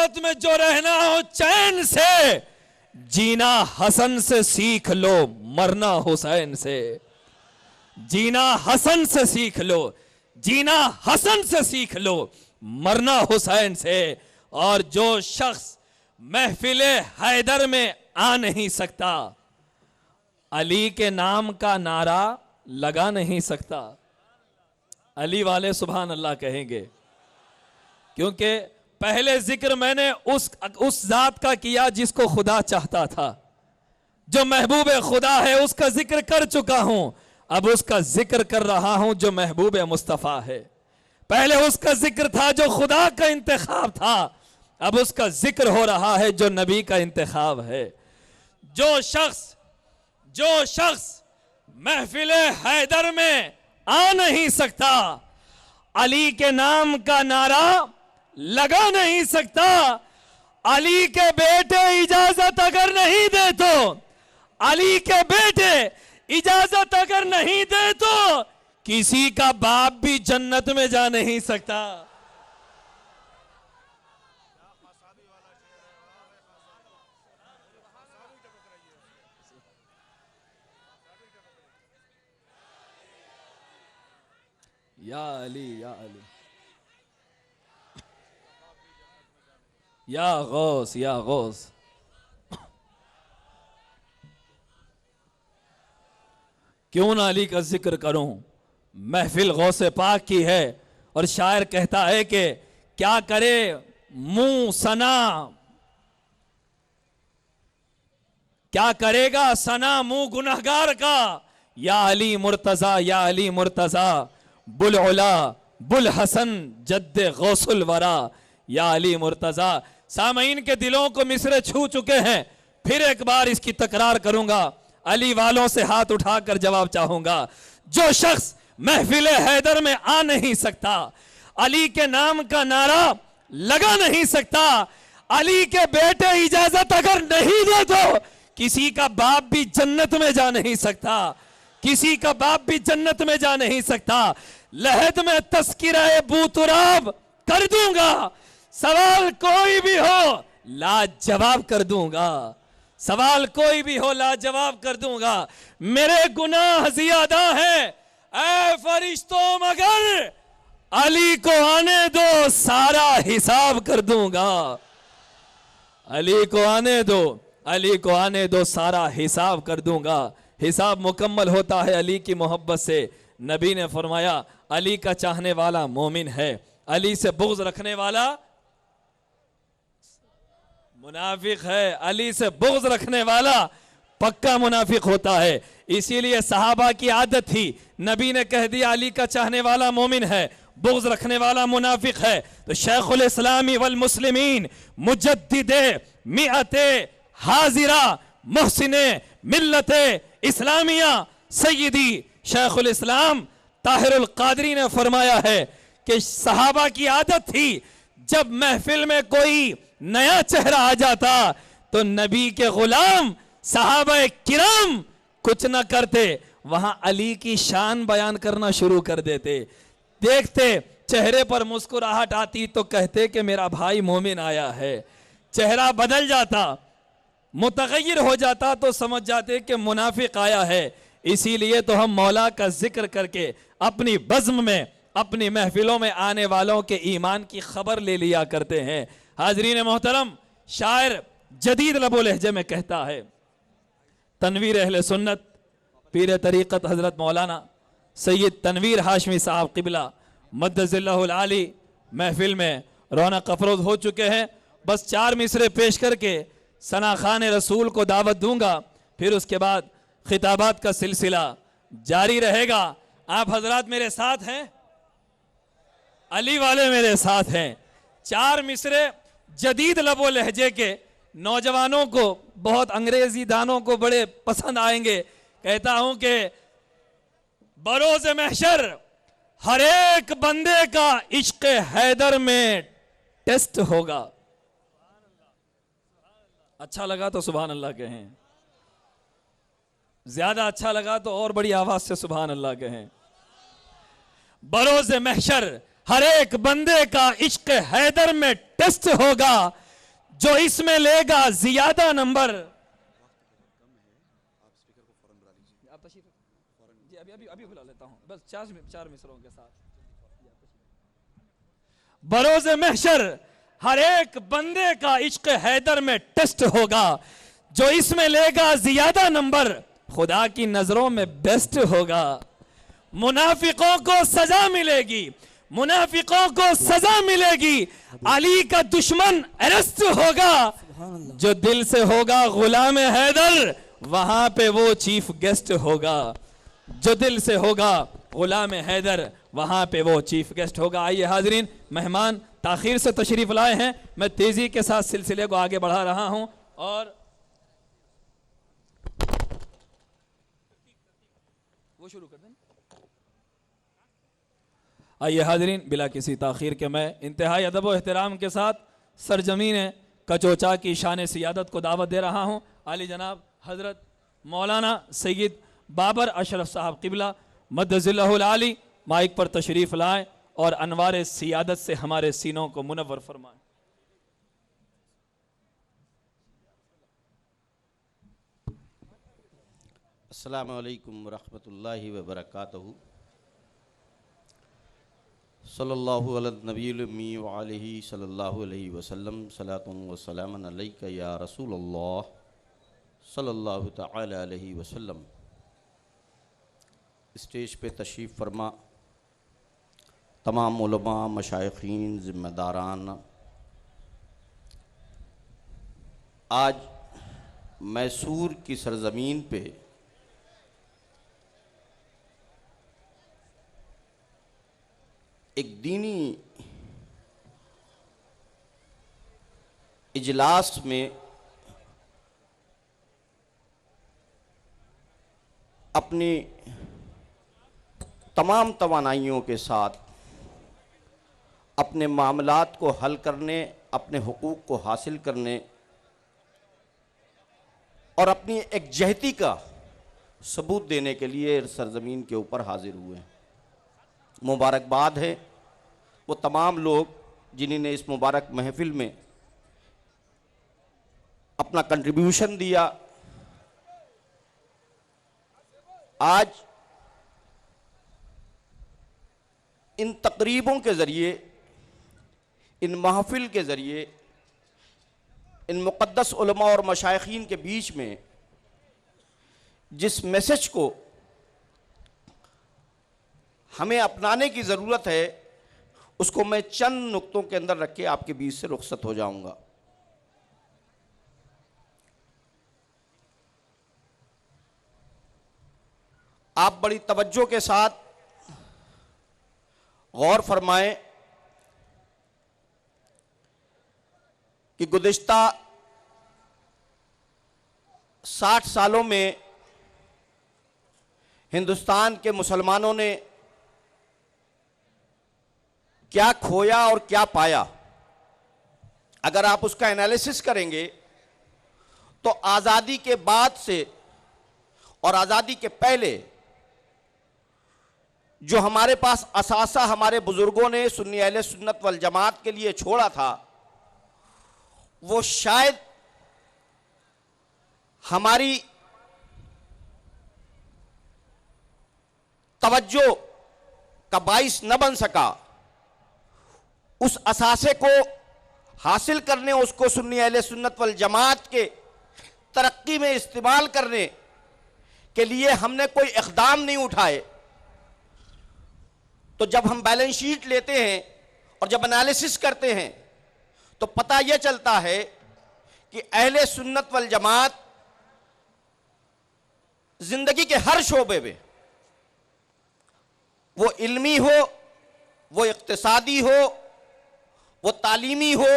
गैरत में जो रहना हो चैन से, जीना हसन से सीख लो मरना हुसैन से। जीना हसन से सीख लो, जीना हसन से सीख लो मरना हुसैन से। और जो शख्स महफिल हैदर में आ नहीं सकता, अली के नाम का नारा लगा नहीं सकता। अली वाले सुभान अल्लाह कहेंगे, क्योंकि पहले जिक्र मैंने उस जात का किया जिसको खुदा चाहता था, जो महबूब खुदा है उसका जिक्र कर चुका हूं। अब उसका जिक्र कर रहा हूं जो महबूब मुस्तफा है। पहले उसका जिक्र था जो खुदा का इंतखाब था, अब उसका जिक्र हो रहा है जो नबी का इंतखाब है। जो शख्स महफिल हैदर में आ नहीं सकता, अली के नाम का नारा लगा नहीं सकता, अली के बेटे इजाजत अगर नहीं दे तो, अली के बेटे इजाजत अगर नहीं दे तो किसी का बाप भी जन्नत में जा नहीं सकता। या अली या अली या गौस या गौस। क्यों ना अली का जिक्र करूं, महफिल गौसे पाक की है। और शायर कहता है कि क्या करे मुंह सना, क्या करेगा सना मुंह गुनहगार का। या अली मुर्तजा या अली मुर्तजा, बुल उला बुल हसन जद्दे गौसुल वरा। या अली मुर्तजा। सामईन के दिलों को मिसरे छू चुके हैं, फिर एक बार इसकी तकरार करूंगा, अली वालों से हाथ उठाकर जवाब चाहूंगा। जो शख्स महफिल हैदर में आ नहीं सकता, अली के नाम का नारा लगा नहीं सकता, अली के बेटे इजाजत अगर नहीं दे तो किसी का बाप भी जन्नत में जा नहीं सकता, किसी का बाप भी जन्नत में जा नहीं सकता। लहद में तस्किरा बूतुराब कर दूंगा, सवाल कोई भी हो लाजवाब कर दूंगा, सवाल कोई भी हो लाजवाब कर दूंगा। मेरे गुनाह ज़ियादा हैं ऐ फरिश्तों, मगर अली को आने दो सारा हिसाब कर दूंगा। अली को आने दो, अली को आने दो सारा हिसाब कर दूंगा। हिसाब मुकम्मल होता है अली की मोहब्बत से। नबी ने फरमाया अली का चाहने वाला मोमिन है, अली से बुग़्ज़ रखने वाला मुनाफिक है, अली से बुग़्ज़ रखने वाला पक्का मुनाफिक होता है। इसीलिए सहाबा की आदत थी, नबी ने कह दिया अली का चाहने वाला मोमिन है, बुग़्ज़ रखने वाला मुनाफिक है, तो शेखुल इस्लामी वल मुस्लिमीन मुजद्दिदे मिअते हाजिरा मुहसिने मिल्लते इस्लामिया सय्यदी शेखुल इस्लाम ताहिरुल कादरी ने फरमाया है कि सहाबा की आदत थी जब महफिल में कोई नया चेहरा आ जाता तो नबी के गुलाम सहाबा किराम कुछ न करते, वहां अली की शान बयान करना शुरू कर देते। देखते चेहरे पर मुस्कुराहट आती तो कहते कि मेरा भाई मोमिन आया है। चेहरा बदल जाता, मुतगय्यर हो जाता तो समझ जाते कि मुनाफिक आया है। इसीलिए तो हम मौला का जिक्र करके अपनी बज़्म में, अपनी महफिलों में आने वालों के ईमान की खबर ले लिया करते हैं। हाजरीन मोहतरम, शायर जदीद लबो लहजे में कहता है, तनवीर अहले सुन्नत पीर तरीक़त हज़रत मौलाना सैयद तनवीर हाशमी साहब क़िबला मद्दज़िल्लहुल आली महफिल में रौनक अफरोज़ हो चुके हैं। बस 4 मिसरे पेश करके सना खान रसूल को दावत दूंगा, फिर उसके बाद खिताबात का सिलसिला जारी रहेगा। आप हजरात मेरे साथ हैं, अली वाले मेरे साथ हैं। 4 मिसरे जदीद लबो लहजे के नौजवानों को, बहुत अंग्रेजी दानों को बड़े पसंद आएंगे। कहता हूं कि बरोज़ महशर हर एक बंदे का इश्क हैदर में टेस्ट होगा। अच्छा लगा तो सुभान अल्लाह कहें, ज्यादा अच्छा लगा तो और बड़ी आवाज से सुभान अल्लाह कहें। बरोज़ महशर हर एक बंदे का इश्क हैदर में टेस्ट होगा। जो इसमें लेगा ज्यादा नंबर। आप तशरीफ जी, अभी बुला लेता हूं, बस चार मिसरों के साथ। बरोज महशर हर एक बंदे का इश्क हैदर में टेस्ट होगा। जो इसमें लेगा ज्यादा नंबर खुदा की नजरों में बेस्ट होगा। मुनाफिकों को सजा मिलेगी, मुनाफिकों को सजा मिलेगी। अली का दुश्मन अरेस्ट होगा। जो दिल से होगा गुलाम हैदर वहां पे वो चीफ गेस्ट होगा। जो दिल से होगा गुलाम हैदर वहां पे वो चीफ गेस्ट होगा। आइए हाजरीन, मेहमान ताखीर से तशरीफ लाए हैं, मैं तेजी के साथ सिलसिले को आगे बढ़ा रहा हूं। और वो शुरू कर दें। आइए हाजरीन, बिला किसी ताखीर के मैं इंतहाई अदब व एहतराम के साथ सरजमीन कचोचा की शान सियादत को दावत दे रहा हूँ। आली जनाब हजरत मौलाना सैयद बाबर अशरफ साहब किबला मद्दजिल्लहुल आली माइक पर तशरीफ लाएं और अनवार सियादत से हमारे सीनों को मुनव्वर फरमाएं। अस्सलामु अलैकुम रहमतुल्लाहि व बरकातहू। सल्लल्लाहु अला नबील उम्मी व आलिही सल्लल्लाहु अलैहि वसल्लम। सलातुन व सलामन अलैका या रसूलल्लाह सल्लल्लाहु तआला अलैहि वसल्लम। स्टेज पे तशरीफ़ फरमा तमाम उलमा, मशाइखीन, ज़िम्मेदारान, आज मैसूर की सरज़मीन पे एक दीनी इजलास में अपनी तमाम तवानाइयों के साथ अपने मामलात को हल करने, अपने हुकूक को हासिल करने और अपनी एकजहती का सबूत देने के लिए सरज़मीन के ऊपर हाजिर हुए हैं। मुबारकबाद है वो तमाम लोग जिन्होंने इस मुबारक महफिल में अपना कंट्रीब्यूशन दिया। आज इन तकरीबों के ज़रिए, इन महफिल के ज़रिए, इन मुक़द्दस उलमा और मशाइखीन के बीच में जिस मैसेज को हमें अपनाने की ज़रूरत है उसको मैं चंद नुक्तों के अंदर रख के आपके बीच से रुखसत हो जाऊंगा। आप बड़ी तवज्जो के साथ गौर फरमाएं कि गुज़िश्ता 60 सालों में हिंदुस्तान के मुसलमानों ने क्या खोया और क्या पाया। अगर आप उसका एनालिसिस करेंगे तो आज़ादी के बाद से और आज़ादी के पहले जो हमारे पास असासा हमारे बुजुर्गों ने सुन्नी अहले सुन्नत वल जमात के लिए छोड़ा था, वो शायद हमारी तवज्जो का बाइस न बन सका। उस असासे को हासिल करने, उसको सुन्नी अहले सुन्नत वल जमात के तरक्की में इस्तेमाल करने के लिए हमने कोई इक़दाम नहीं उठाए। तो जब हम बैलेंस शीट लेते हैं और जब एनालिसिस करते हैं तो पता यह चलता है कि अहले सुन्नत वल जमात जिंदगी के हर शोबे में, वो इल्मी हो, वो इक्तिसादी हो, वो तालीमी हो,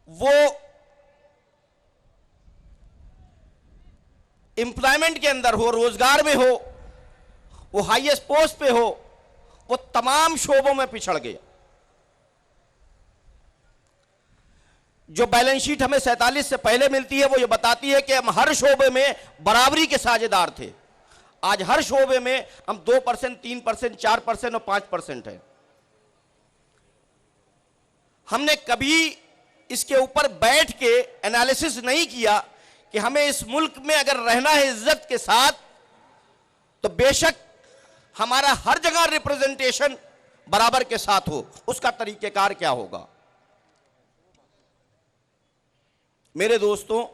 वो एम्प्लॉयमेंट के अंदर हो, रोजगार में हो, वो हाईएस्ट पोस्ट पे हो, वो तमाम शोबों में पिछड़ गया। जो बैलेंस शीट हमें 47 से पहले मिलती है वो ये बताती है कि हम हर शोबे में बराबरी के साझेदार थे। आज हर शोबे में हम 2%, 3%, 4% और 5% है। हमने कभी इसके ऊपर बैठ के एनालिसिस नहीं किया कि हमें इस मुल्क में अगर रहना है इज्जत के साथ, तो बेशक हमारा हर जगह रिप्रेजेंटेशन बराबर के साथ हो। उसका तरीकेकार क्या होगा? मेरे दोस्तों,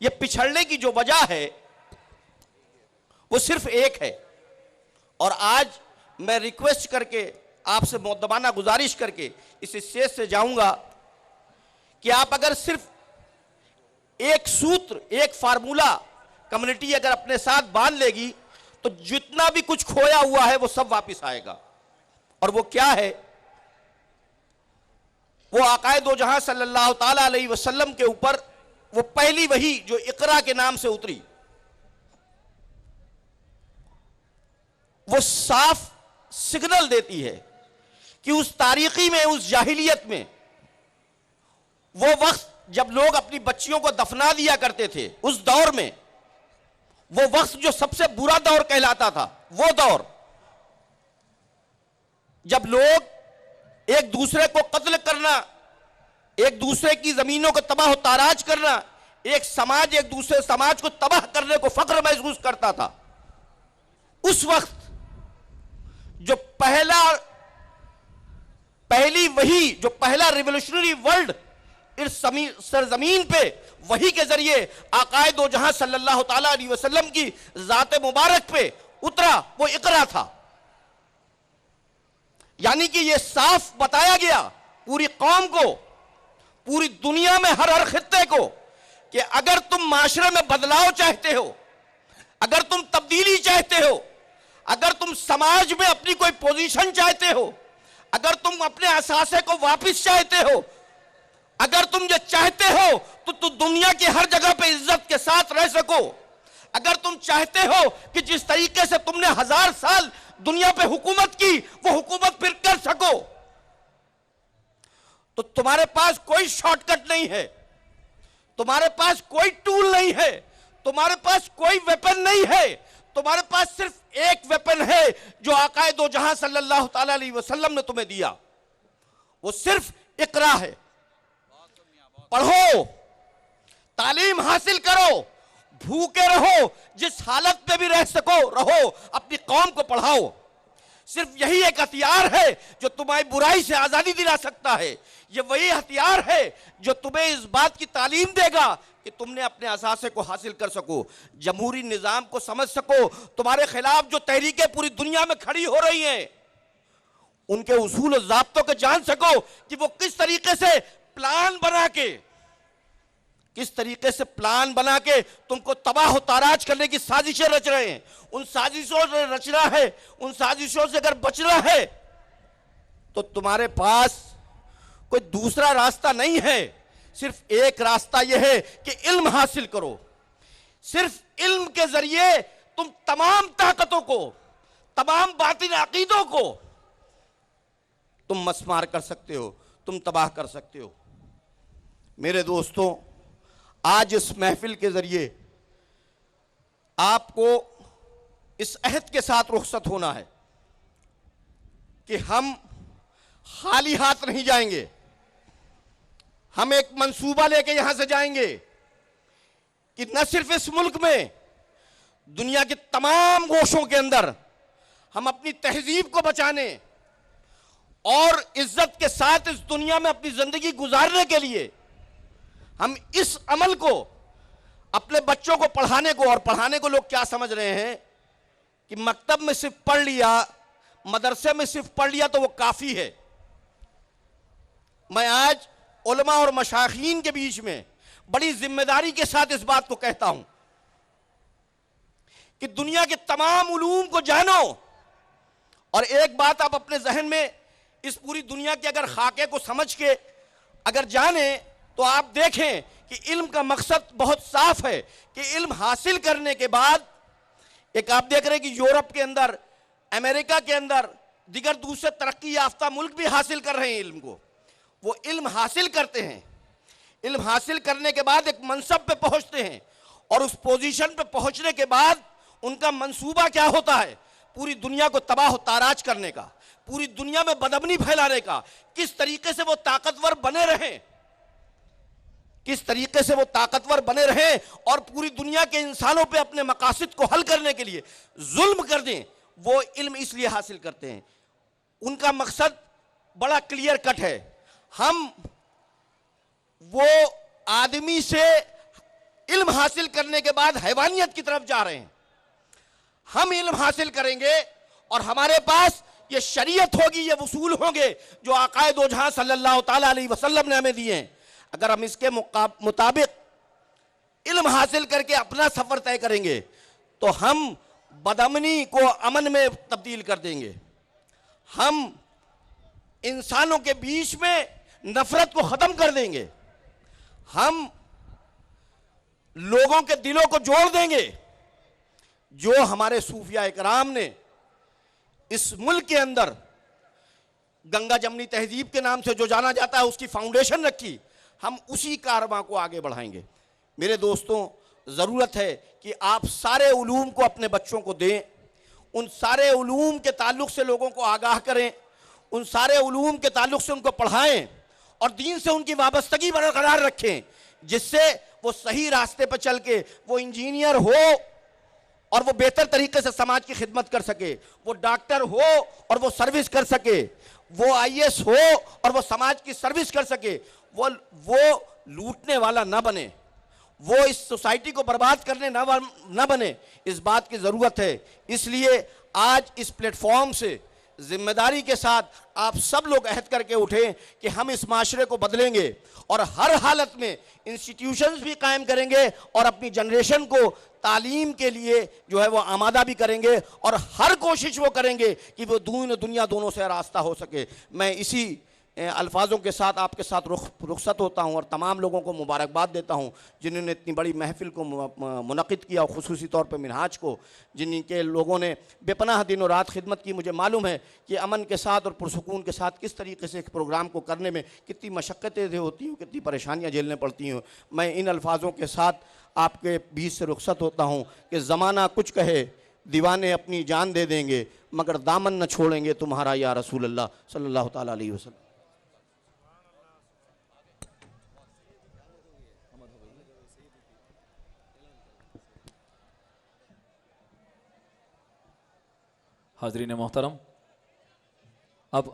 ये पिछड़ने की जो वजह है वो सिर्फ एक है, और आज मैं रिक्वेस्ट करके आपसे मुद्दबाना गुजारिश करके इस स्टेज से जाऊंगा कि आप अगर सिर्फ एक सूत्र, एक फार्मूला कम्युनिटी अगर अपने साथ बांध लेगी, तो जितना भी कुछ खोया हुआ है वो सब वापस आएगा। और वो क्या है? वो आकाए दो जहां सल्लल्लाहु ताला अलैहि वसल्लम के ऊपर वो पहली वही जो इकरा के नाम से उतरी, वो साफ सिग्नल देती है कि उस तारीखी में, उस जाहिलियत में, वो वक्त जब लोग अपनी बच्चियों को दफना दिया करते थे, उस दौर में, वो वक्त जो सबसे बुरा दौर कहलाता था, वो दौर जब लोग एक दूसरे को कत्ल करना, एक दूसरे की जमीनों को तबाह ताराज करना, एक समाज एक दूसरे समाज को तबाह करने को फख्र महसूस करता था, उस वक्त जो पहला रिवोल्यूशनरी वर्ल्ड इस सरजमीन पे वही के जरिए आकाए दो जहां सल्लल्लाहु ताला अलैहि वसल्लम की जात मुबारक पे उतरा, वो इकरा था। यानी कि ये साफ बताया गया पूरी कौम को, पूरी दुनिया में हर खित्ते को, कि अगर तुम माशरे में बदलाव चाहते हो, अगर तुम तब्दीली चाहते हो, अगर तुम समाज में अपनी कोई पोजीशन चाहते हो, अगर तुम अपने असासे को वापस चाहते हो, अगर तुम ये चाहते हो तो दुनिया की हर जगह पे इज्जत के साथ रह सको, अगर तुम चाहते हो कि जिस तरीके से तुमने 1000 साल दुनिया पे हुकूमत की वो हुकूमत फिर कर सको, तो तुम्हारे पास कोई शॉर्टकट नहीं है, तुम्हारे पास कोई टूल नहीं है, तुम्हारे पास कोई वेपन नहीं है, तुम्हारे पास सिर्फ एक वेपन है जो आकाए दो जहां सल्लल्लाहु ताला अलैहि वसल्लम ने तुम्हें दिया, वो सिर्फ इकरा है। पढ़ो, तालीम हासिल करो, भूखे रहो, जिस हालत में भी रह सको रहो, अपनी कौम को पढ़ाओ। सिर्फ यही एक हथियार है जो तुम्हारी बुराई से आजादी दिला सकता है। ये वही हथियार है जो तुम्हें इस बात की तालीम देगा कि तुमने अपने असासे को हासिल कर सको, जमहूरी निजाम को समझ सको, तुम्हारे खिलाफ जो तहरीकें पूरी दुनिया में खड़ी हो रही हैं उनके उसूल और ज़ाब्तों को जान सको कि वो किस तरीके से प्लान बना के तुमको तबाह ताराज करने की साजिशें रच रहे हैं। उन साजिशों से रचना है, उन साजिशों से अगर बचना है तो तुम्हारे पास कोई दूसरा रास्ता नहीं है, सिर्फ एक रास्ता यह है कि इल्म हासिल करो। सिर्फ इल्म के जरिए तुम तमाम ताकतों को, तमाम बातिन अकीदों को तुम मस्मार कर सकते हो, तुम तबाह कर सकते हो। मेरे दोस्तों, आज इस महफिल के जरिए आपको इस अहद के साथ रुखसत होना है कि हम खाली हाथ नहीं जाएंगे, हम एक मंसूबा लेके यहां से जाएंगे कि न सिर्फ इस मुल्क में, दुनिया के तमाम गोशों के अंदर हम अपनी तहजीब को बचाने और इज्जत के साथ इस दुनिया में अपनी जिंदगी गुजारने के लिए हम इस अमल को अपने बच्चों को पढ़ाने को, और पढ़ाने को लोग क्या समझ रहे हैं कि मकतब में सिर्फ पढ़ लिया, मदरसे में सिर्फ पढ़ लिया तो वो काफी है। मैं आज उलमा और मशाइखीन के बीच में बड़ी जिम्मेदारी के साथ इस बात को कहता हूं कि दुनिया के तमाम उलूम को जानो। और एक बात आप अपने जहन में इस पूरी दुनिया के अगर खाके को समझ के अगर जाने तो आप देखें कि इल्म का मकसद बहुत साफ है कि इल्म हासिल करने के बाद, एक आप देख रहे हैं कि यूरोप के अंदर, अमेरिका के अंदर, दिगर दूसरे तरक्की याफ्ता मुल्क भी हासिल कर रहे हैं इल्म को। वो इल्म हासिल करते हैं, इल्म हासिल करने के बाद एक मनसब पे पहुंचते हैं, और उस पोजीशन पे पहुंचने के बाद उनका मंसूबा क्या होता है? पूरी दुनिया को तबाह ताराज करने का, पूरी दुनिया में बदअमनी फैलाने का, किस तरीके से वो ताकतवर बने रहें, किस तरीके से वो ताकतवर बने रहें और पूरी दुनिया के इंसानों पे अपने मकासद को हल करने के लिए जुल्म कर दें, वो इल्म इसलिए हासिल करते हैं। उनका मकसद बड़ा क्लियर कट है। हम वो आदमी से इल्म हासिल करने के बाद हैवानियत की तरफ जा रहे हैं। हम इल्म हासिल करेंगे और हमारे पास ये शरीयत होगी, ये वसूल होंगे जो आकाए दो जहां सल्लल्लाहु ताला अलैहि वसल्लम ने हमें दिए हैं। अगर हम इसके मुताबिक इल्म हासिल करके अपना सफर तय करेंगे तो हम बदअमनी को अमन में तब्दील कर देंगे। हम इंसानों के बीच में नफरत को खत्म कर देंगे। हम लोगों के दिलों को जोड़ देंगे। जो हमारे सूफिया इकराम ने इस मुल्क के अंदर गंगा जमनी तहजीब के नाम से जो जाना जाता है उसकी फाउंडेशन रखी, हम उसी कारवां को आगे बढ़ाएंगे। मेरे दोस्तों, ज़रूरत है कि आप सारे उलूम को अपने बच्चों को दें, उन सारे उलूम के ताल्लुक से लोगों को आगाह करें, उन सारे उलूम के ताल्लुक से उनको पढ़ाएं और दीन से उनकी वाबस्तगी बरकरार रखें, जिससे वो सही रास्ते पर चल के वो इंजीनियर हो और वो बेहतर तरीके से समाज की खिदमत कर सके, वो डॉक्टर हो और वो सर्विस कर सके, वो आईएएस हो और वो समाज की सर्विस कर सके, वो लूटने वाला ना बने, वो इस सोसाइटी को बर्बाद करने ना बने। इस बात की ज़रूरत है। इसलिए आज इस प्लेटफॉर्म से जिम्मेदारी के साथ आप सब लोग अहद करके उठें कि हम इस माशरे को बदलेंगे और हर हालत में इंस्टीट्यूशंस भी कायम करेंगे और अपनी जनरेशन को तालीम के लिए जो है वो आमादा भी करेंगे और हर कोशिश वो करेंगे कि वो दुनिया दोनों से रास्ता हो सके। मैं इसी अल्फाजों के साथ आपके साथ रुखसत होता हूँ और तमाम लोगों को मुबारकबाद देता हूँ जिन्होंने इतनी बड़ी महफिल को मुनक़िद किया, खुसूसी तौर पर मिनहाज को, जिनके लोगों ने बेपनाह दिन और रात खिदमत की। मुझे मालूम है कि अमन के साथ और पुरसुकून के साथ किस तरीके से एक प्रोग्राम को करने में कितनी मशक्क़तें होती हैं, कितनी परेशानियाँ झेलने पड़ती हैं। मैं इन अल्फाजों के साथ आपके बीच से रुखसत होता हूँ कि ज़माना कुछ कहे, दीवाने अपनी जान दे देंगे, मगर दामन न छोड़ेंगे तुम्हारा या रसूल अल्लाह सल्लल्लाहु ताला अलैहि वसल्लम। हाज़रीन मोहतरम, अब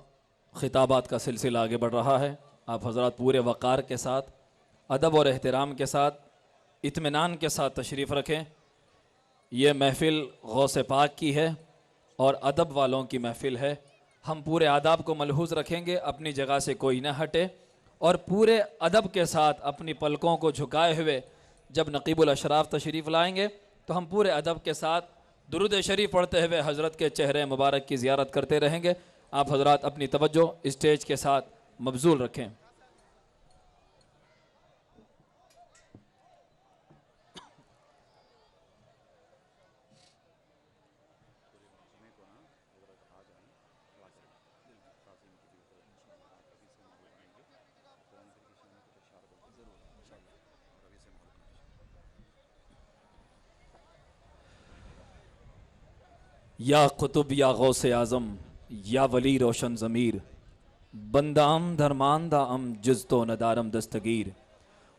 खिताबात का सिलसिला आगे बढ़ रहा है। आप हज़रात पूरे वक़ार के साथ, अदब और एहतराम के साथ, इत्मीनान के साथ तशरीफ़ रखें। ये महफ़िल गौसे पाक की है और अदब वालों की महफ़िल है। हम पूरे आदाब को मलहूज़ रखेंगे, अपनी जगह से कोई ना हटे और पूरे अदब के साथ अपनी पलकों को झुकाए हुए जब नक़ीबुल अशराफ तशरीफ़ लाएंगे तो हम पूरे अदब के साथ दुरूद शरीफ पढ़ते हुए हज़रत के चेहरे मुबारक की ज़ियारत करते रहेंगे। आप हज़रात अपनी तवज्जो स्टेज के साथ मबजूल रखें। या कुतुब या गौसे आज़म या वली रोशन ज़मीर, बंदाम धर्मांदा अम जुज़तो नदारम दस्तगीर,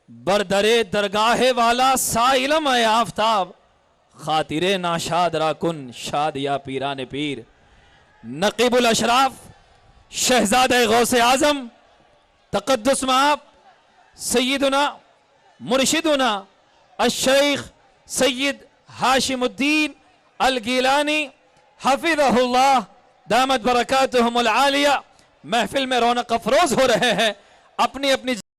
बरदरे दरगाहे वाला साइलम है आफ्ताब, खातिरे नाशाद राकुन शाद या पीरान पीर। नक़ीबुल अशराफ शहज़ादे गौसे आज़म तक़द्दुस माब सय्यदुना मुर्शिदुना अश-शेख सय्यद हाशिमुद्दीन अल-गिलानी हफ़िज़हुल्लाह दामत बरकातुहुमुल आलिया महफिल में रौनक अफरोज हो रहे हैं। अपनी अपनी